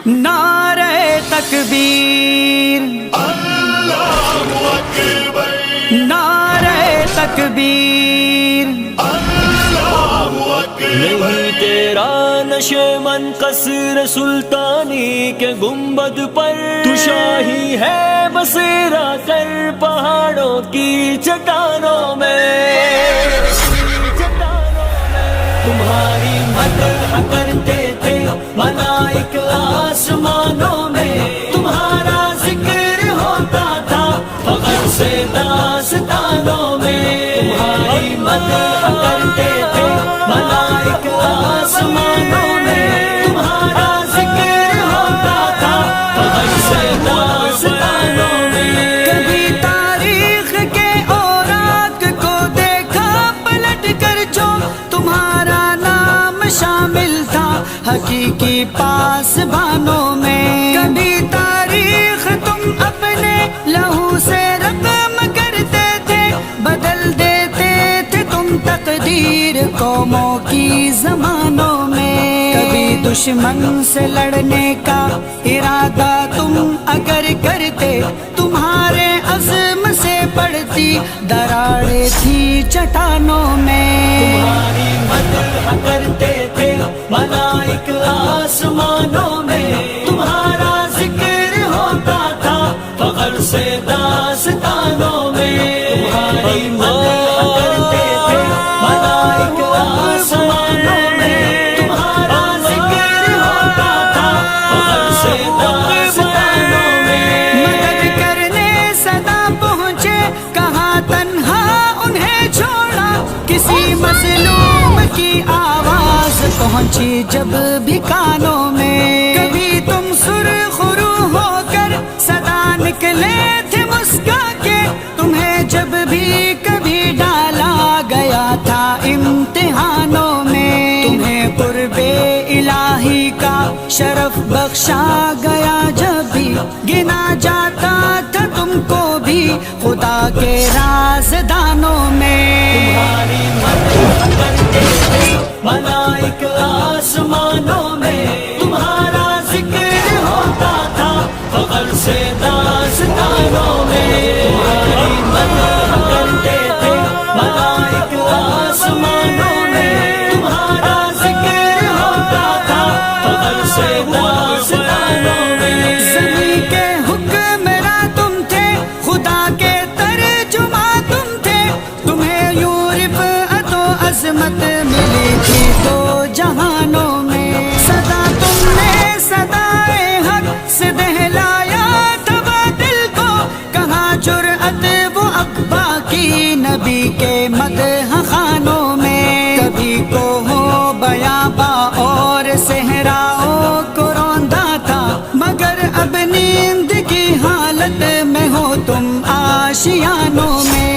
نعرہ تکبیر اللہ اکبر، نعرہ تکبیر اللہ اکبر۔ نہیں تیرا نشیمن قصر سلطانی کے گنبد پر، تو شاہی ہے بسیرا کر پہاڑوں کی چٹانوں میں۔ تمہاری مدح کرتے تھے ملائک آسمانوں میں، تمہارا ذکر ہوتا تھا فخر سے داستانوں میں۔ تمہاری مدح کرتے تھے ملائک آسمانوں میں، تمہارا ذکر ہوتا تھا فخر سے داستانوں میں۔ کبھی تاریخ کے اوراق کو دیکھا پلٹ کر جو تمہارا نام شامل تھا حقیقی پاسبانوں میں۔ کبھی تاریخ تم اپنے لہو سے رقم کرتے تھے، بدل دیتے تھے تم تقدیر قوموں کی زمانوں میں۔ کبھی دشمن سے لڑنے کا ارادہ تم اگر کرتے، تمہارے عزم سے پڑتی دراڑیں تھی چٹانوں میں۔ تمہاری مدح کرتے تھے ملائک آسمانوں میں، تمہارا ذکر ہوتا تھا فخر سے داستانوں میں۔ تمہاری مدح کرتے تھے ملائک آسمانوں میں، تمہارا ذکر ہوتا تھا فخر سے داستانوں میں۔ مدد کرنے صدا پہنچے کہاں تنہا انہیں چھوڑا، کسی مظلوم کی آواز پہنچی جب بھی کانوں میں۔ کبھی تم سرخرو ہو کر صدا نکلے تھے مسکا کے، تمہیں جب بھی کبھی ڈالا گیا تھا امتحانوں میں۔ تمہیں قرب الہی کا شرف بخشا گیا جب بھی، گنا جاتا تھا تم کو بھی خدا کے رازدانوں میں۔ تمہاری مدح کرتے تھے ملائک آسمانوں میں، تمہارا ذکر ہوتا تھا فخر سے داستانوں میں۔ تمہاری مدح کرتے تھے ملائک آسمانوں میں، تمہارا ذکر ہوتا تھا فخر سے داستانوں میں۔ زمین کے حکمراں تم تھے، خدا کے ترجمہ تم تھے، تمہیں یوں رفعت و عظمت ملی تھی دو جہانوں میں۔ صدا تم نے صدائے حق سے دہلایا تھا باطل کو، کہاں جرأت وہ اقبا کی نبی کے مدح خانوں میں۔ کبھی کو ہو بیاباں اور صحراؤں کو روندا تھا، مگر اب نیند کی حالت میں ہو تم آشیانوں میں۔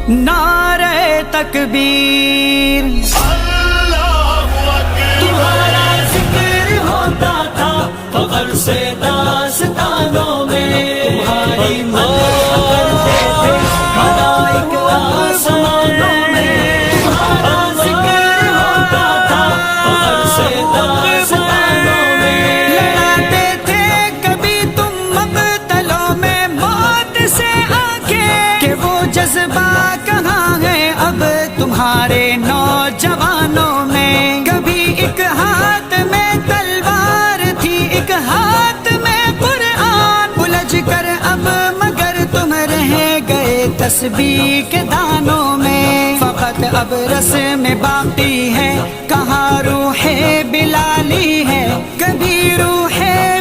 نعرہ تکبیر اللہ اکبر، تمہارا ذکر ہوتا تھا فخر سے داستانوں میں۔ تمہاری مدح کرتے تھے ملائک آسمانوں میں، تمہارا ذکر ہوتا تھا فخر سے داستانوں میں۔ لڑاتے تھے کبھی تم مقتلوں میں موت سے آنکھیں، کہ وہ جذبہ کہاں ہے اب تمہارے نوجوانوں میں۔ کبھی ایک ہاتھ میں تلوار تھی، ایک ہاتھ میں قرآن، الجھ کر اب مگر تم رہ گئے تسبیح کے دانوں میں۔ فقط اب رسم باقی ہے، کہاں روح بلالی ہے، کبھی روح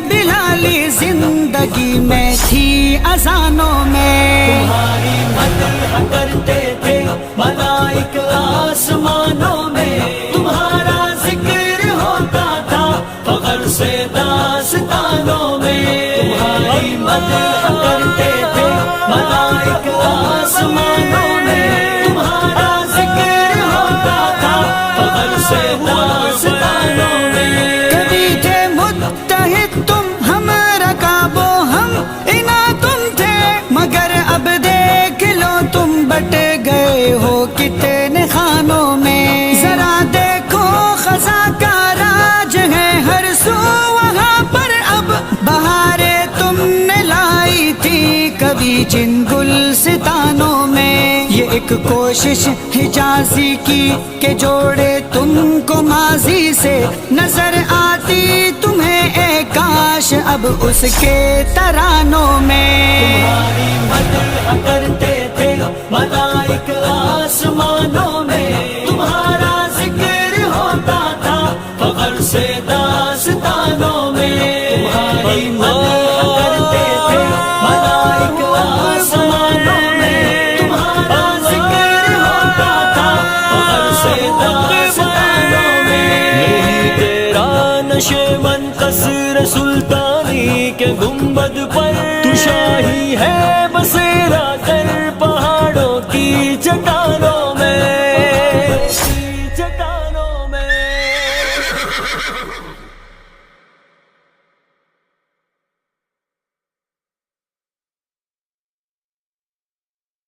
بلالی زندگی میں تھی اذانوں میں۔ تمہاری مدح کرتے تھے ملائک آسمانوں میں، تمہارا ذکر ہوتا تھا فخر سے داستانوں میں۔ تمہاری مدح کرتے تھے ملائک آسمانوں میں، تمہارا ذکر ہوتا تھا فخر سے داستانوں میں۔ کبھی تھے متحد تم، ہم رکاب و ہم انا تم تھے، مگر اب دیکھ لو تم بٹ گئے ہو کتنے خانوں میں۔ ذرا دیکھو خزاں کا راج ہے ہر سو جن گلستانوں میں، یہ ایک کوشش حجازی کی کہ جوڑے تم کو ماضی سے، نظر آتی تمہیں اے کاش اب اس کے ترانوں میں۔ تمہاری مدح کرتے تھے ملائک آسمانوں میں، تمہارا ذکر ہوتا تھا فخر سے داستانوں میں۔ تمہاری مدح کرتے تھے ملائک آسمانوں میں، تمہارا ذکر ہوتا تھا فخر سے داستانوں میں۔ نہیں تیرا نشیمن قصر سلطانی کے گنبد پر، تو شاہی ہے بسیرا کر پہاڑوں کی چٹانوں میں۔